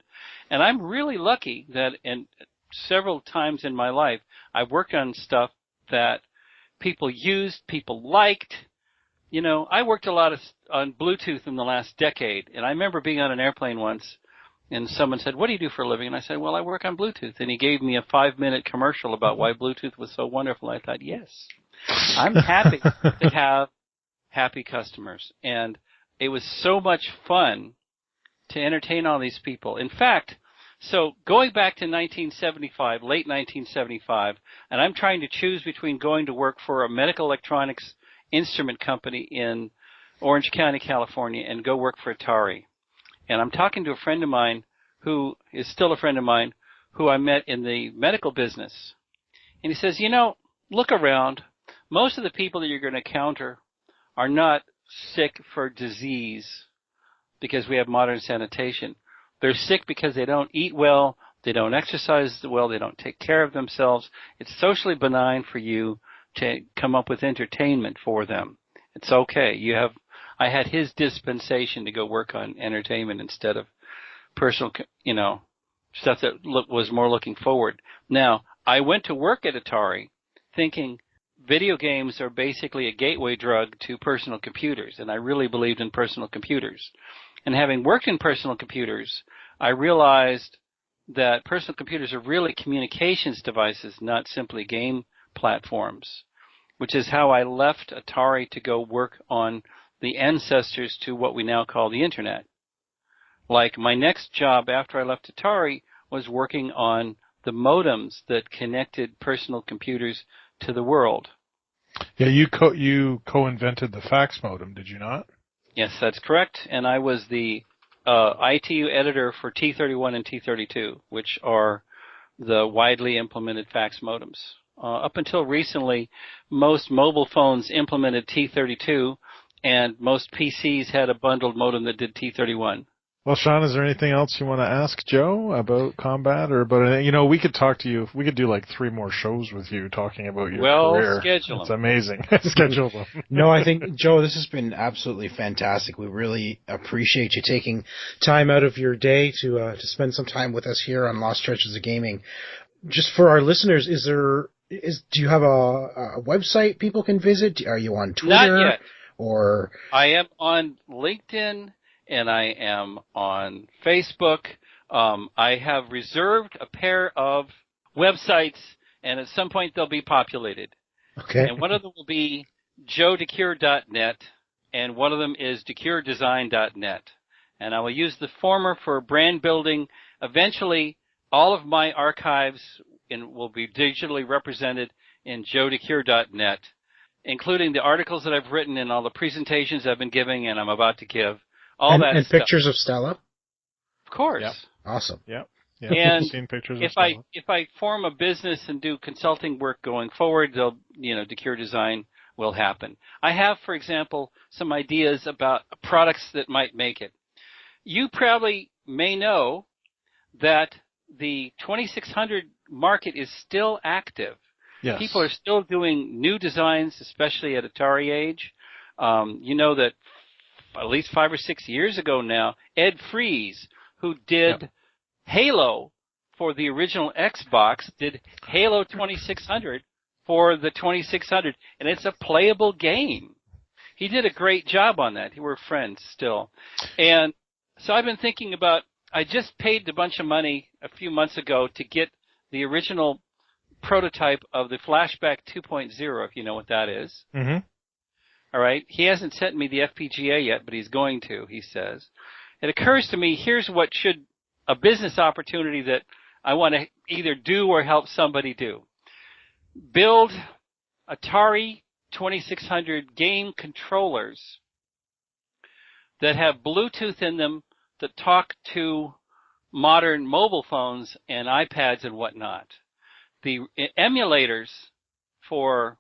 And I'm really lucky that several times in my life, I've worked on stuff that people used, people liked. I worked a lot on Bluetooth in the last decade, and I remember being on an airplane once, and someone said, "What do you do for a living?" And I said, "Well, I work on Bluetooth." And he gave me a 5-minute commercial about why Bluetooth was so wonderful. I thought, yes, I'm happy to have happy customers. And it was so much fun to entertain all these people. In fact, so going back to 1975, late 1975, and I'm trying to choose between going to work for a medical electronics instrument company in Orange County, California, and go work for Atari. And I'm talking to a friend of mine who is still a friend of mine who I met in the medical business. And he says, look around. Most of the people that you're going to encounter are not sick for disease because we have modern sanitation. They're sick because they don't eat well, they don't exercise well, they don't take care of themselves. It's socially benign for you to come up with entertainment for them. It's okay. I had his dispensation to go work on entertainment instead of personal, stuff that was more looking forward. Now, I went to work at Atari thinking video games are basically a gateway drug to personal computers, and I really believed in personal computers. And having worked in personal computers, I realized that personal computers are really communications devices, not simply game platforms, which is how I left Atari to go work on the ancestors to what we now call the Internet. Like my next job after I left Atari was working on the modems that connected personal computers to the world. Yeah, you co-invented the fax modem, did you not? Yes, that's correct. And I was the ITU editor for T31 and T32, which are the widely implemented fax modems. Up until recently, most mobile phones implemented T32, and most PCs had a bundled modem that did T31. Well, Sean, is there anything else you want to ask Joe about combat or about we could talk to you. We could do like 3 more shows with you talking about your career. Schedule them. It's amazing. Schedule them. No, I think, Joe, this has been absolutely fantastic. We really appreciate you taking time out of your day to spend some time with us here on Lost Treasures of Gaming. just for our listeners, do you have a website people can visit? Are you on Not Twitter? yet. Or I am on LinkedIn and I am on Facebook. I have reserved a pair of websites, and at some point they'll be populated. okay, And one of them will be joedecuir.net, and one of them is decuirdesign.net. And I will use the former for brand building. Eventually, all of my archives will be digitally represented in joedecuir.net, including the articles that I've written and all the presentations I've been giving and I'm about to give. All that and stuff. pictures of Stella. Of course. Yep. Awesome. Yeah. And seen pictures of if Stella. I form a business and do consulting work going forward, Decuir Design will happen. I have, for example, some ideas about products that might make it. You probably may know that the 2600 market is still active. Yes. People are still doing new designs, especially at Atari age. You know that at least 5 or 6 years ago now, Ed Fries, who did Halo for the original Xbox, did Halo 2600 for the 2600, and it's a playable game. He did a great job on that. We're friends still. And so I've been thinking about, I just paid a bunch of money a few months ago to get the original prototype of the Flashback 2.0, if you know what that is. Mm-hmm. All right. He hasn't sent me the FPGA yet, but he's going to, he says. It occurs to me, here's a business opportunity that I want to either do or help somebody do. Build Atari 2600 game controllers that have Bluetooth in them that talk to modern mobile phones and iPads and whatnot. The emulators for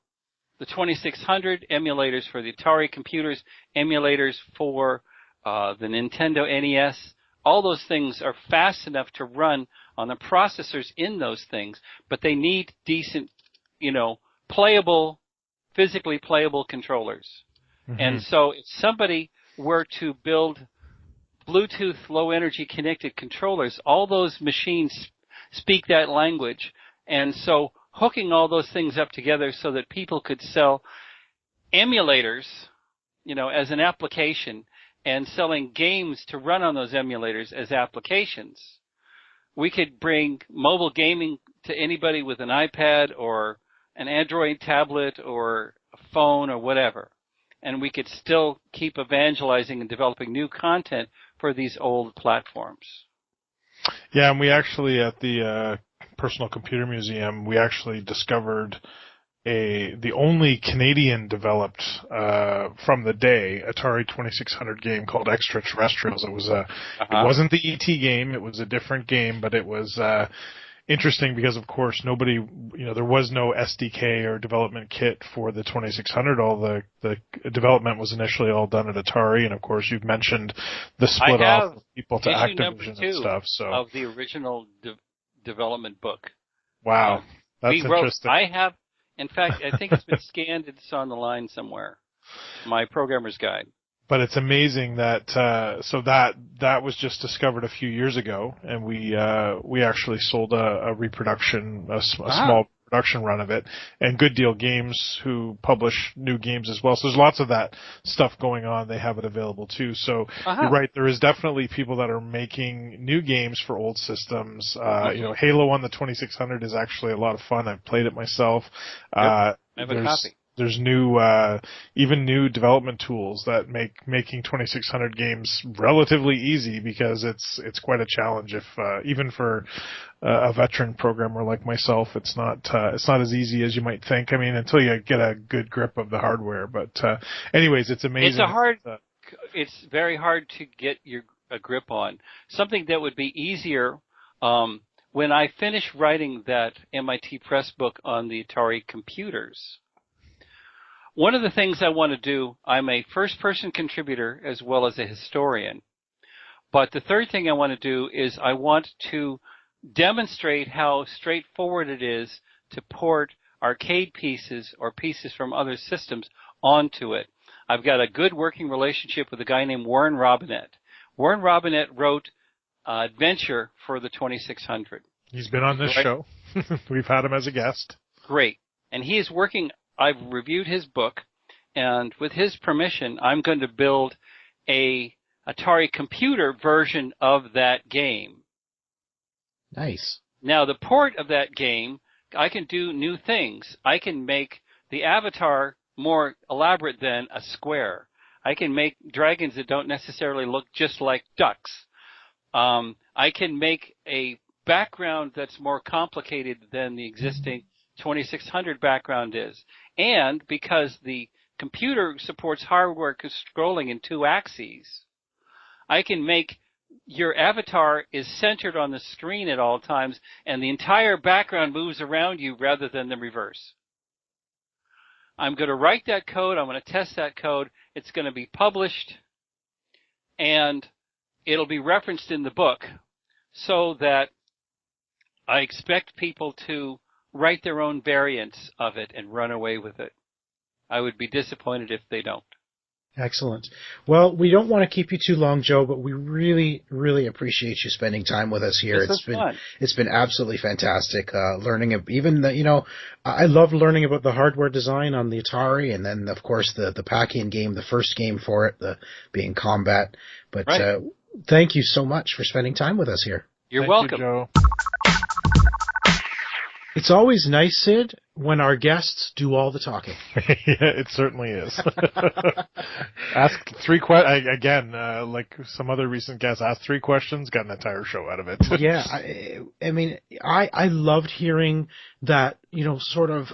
the 2600, emulators for the Atari computers, emulators for the Nintendo NES, all those things are fast enough to run on the processors in those things, but they need decent, playable, physically playable controllers. Mm-hmm. And so if somebody were to build Bluetooth low energy connected controllers, all those machines speak that language. And so hooking all those things up together so that people could sell emulators, as an application, and selling games to run on those emulators as applications, we could bring mobile gaming to anybody with an iPad or an Android tablet or a phone or whatever. And we could still keep evangelizing and developing new content for these old platforms. Yeah, and we actually, at the Personal Computer Museum, we actually discovered the only Canadian-developed, from the day, Atari 2600 game called Extraterrestrials. It was it wasn't the ET game, it was a different game, but it was interesting because, of course, there was no SDK or development kit for the 2600. All the development was initially all done at Atari, and of course, you've mentioned the split off of people to Activision and stuff. So of the original development book. Wow, that's interesting. I have, in fact, I think it's been scanned. It's on the line somewhere. My programmer's guide. But it's amazing that that was just discovered a few years ago, and we actually sold a reproduction, a small production run of it, and Good Deal Games, who publish new games as well. So there's lots of that stuff going on. They have it available too. So you're right. There is definitely people that are making new games for old systems. Halo on the 2600 is actually a lot of fun. I've played it myself. I have a copy. There's even new development tools that make making 2600 games relatively easy, because it's quite a challenge. If even for a veteran programmer like myself, it's not as easy as you might think. I mean, until you get a good grip of the hardware. But anyways, it's amazing. It's very hard to get a grip on. Something that would be easier. When I finished writing that MIT Press book on the Atari computers, one of the things I want to do, I'm a first-person contributor as well as a historian. But the third thing I want to do is I want to demonstrate how straightforward it is to port arcade pieces or pieces from other systems onto it. I've got a good working relationship with a guy named Warren Robinette. Warren Robinette wrote Adventure for the 2600. He's been on this show. We've had him as a guest. Great. And he is working, I've reviewed his book, and with his permission, I'm going to build a Atari computer version of that game. Nice. Now, the port of that game, I can do new things. I can make the avatar more elaborate than a square. I can make dragons that don't necessarily look just like ducks. I can make a background that's more complicated than the existing 2600 background is. And because the computer supports hardware scrolling in 2 axes, I can make your avatar is centered on the screen at all times, and the entire background moves around you rather than the reverse. I'm going to write that code. I'm going to test that code. It's going to be published, and it'll be referenced in the book so that I expect people to write their own variants of it and run away with it. I would be disappointed if they don't. Excellent. Well, we don't want to keep you too long, Joe, but we really, really appreciate you spending time with us here. It's been absolutely fantastic learning. I love learning about the hardware design on the Atari, and then of course the pack-in game, the first game for it, being Combat. But thank you so much for spending time with us here. You're welcome. You, Joe. It's always nice, Sid, when our guests do all the talking. Yeah, it certainly is. Ask 3 questions, again, like some other recent guests, ask 3 questions, got an entire show out of it. Yeah, I loved hearing that, sort of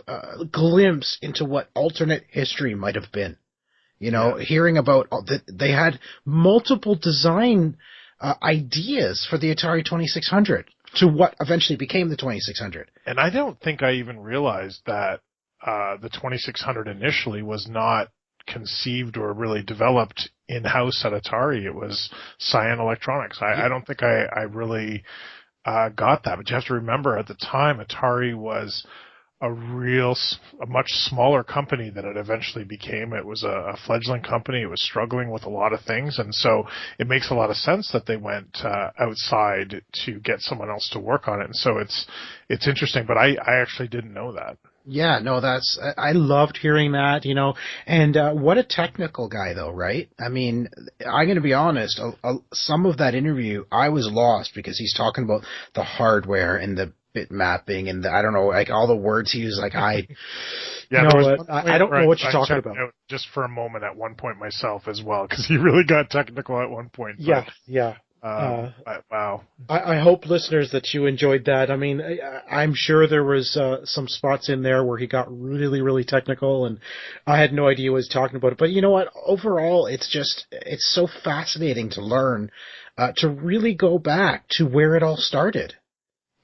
glimpse into what alternate history might have been. Hearing about that they had multiple design ideas for the Atari 2600. To what eventually became the 2600. And I don't think I even realized that the 2600 initially was not conceived or really developed in-house at Atari. It was Cyan Electronics. I don't think I really got that. But you have to remember, at the time, Atari was a much smaller company than it eventually became. It was a fledgling company. It was struggling with a lot of things, and so it makes a lot of sense that they went outside to get someone else to work on it. And so it's interesting, but I actually didn't know that. Yeah, no, I loved hearing that, and what a technical guy though, right? I mean, I'm going to be honest, some of that interview, I was lost because he's talking about the hardware and the bit mapping and I don't know, like all the words he used, like I don't know what you're talking about. Just for a moment at one point myself as well, because he really got technical at one point. Yeah. Wow. I hope, listeners, that you enjoyed that. I mean, I'm sure there was some spots in there where he got really, really technical, and I had no idea what he was talking about. But you know what? Overall, it's so fascinating to learn, to really go back to where it all started.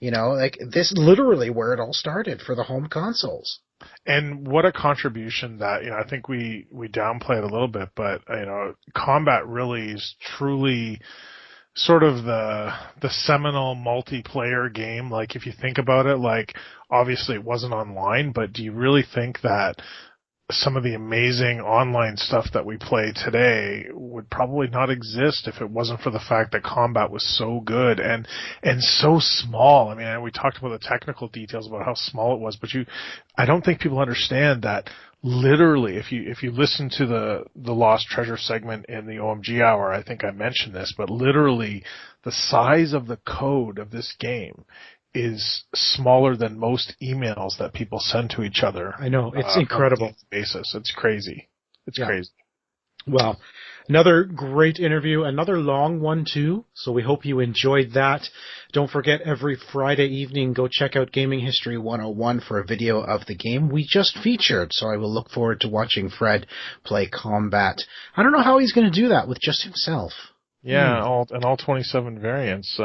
Like this literally where it all started for the home consoles. And what a contribution that, I think we downplay it a little bit, but, Combat really is truly sort of the seminal multiplayer game. Like, if you think about it, like, obviously it wasn't online, but do you really think that some of the amazing online stuff that we play today would probably not exist if it wasn't for the fact that Combat was so good and so small? I mean, we talked about the technical details about how small it was, but I don't think people understand that literally, if you listen to the Lost Treasure segment in the OMG Hour, I think I mentioned this, but literally the size of the code of this game is smaller than most emails that people send to each other. I know, it's incredible. On a daily basis. It's crazy. It's crazy. Well, another great interview, another long one too, so we hope you enjoyed that. Don't forget, every Friday evening, go check out Gaming History 101 for a video of the game we just featured, so I will look forward to watching Fred play Combat. I don't know how he's going to do that with just himself. Yeah, all 27 variants.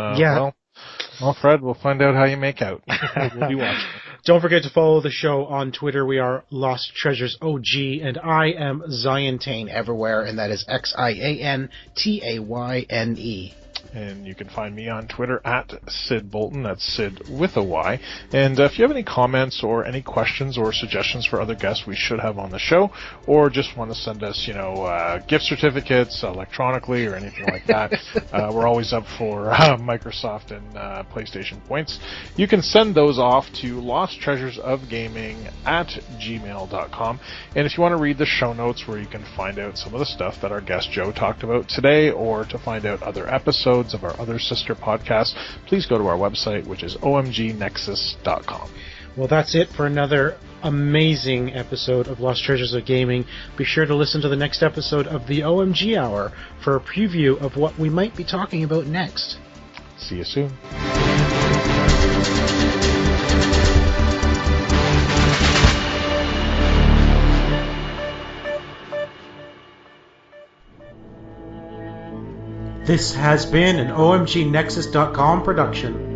Well, Fred, we'll find out how you make out. We'll be watching. Don't forget to follow the show on Twitter. We are Lost Treasures OG, and I am Ziantane everywhere, and that is Xiantayne. And you can find me on Twitter at Sid Bolton. That's Sid with a Y. And if you have any comments or any questions or suggestions for other guests we should have on the show, or just want to send us, gift certificates electronically or anything like that, we're always up for Microsoft and PlayStation points. You can send those off to losttreasuresofgaming@gmail.com. And if you want to read the show notes where you can find out some of the stuff that our guest Joe talked about today, or to find out other episodes of our other sister podcasts, please go to our website, which is omgnexus.com. Well, that's it for another amazing episode of Lost Treasures of Gaming. Be sure to listen to the next episode of the OMG Hour for a preview of what we might be talking about next. See you soon. This has been an OMGNexus.com production.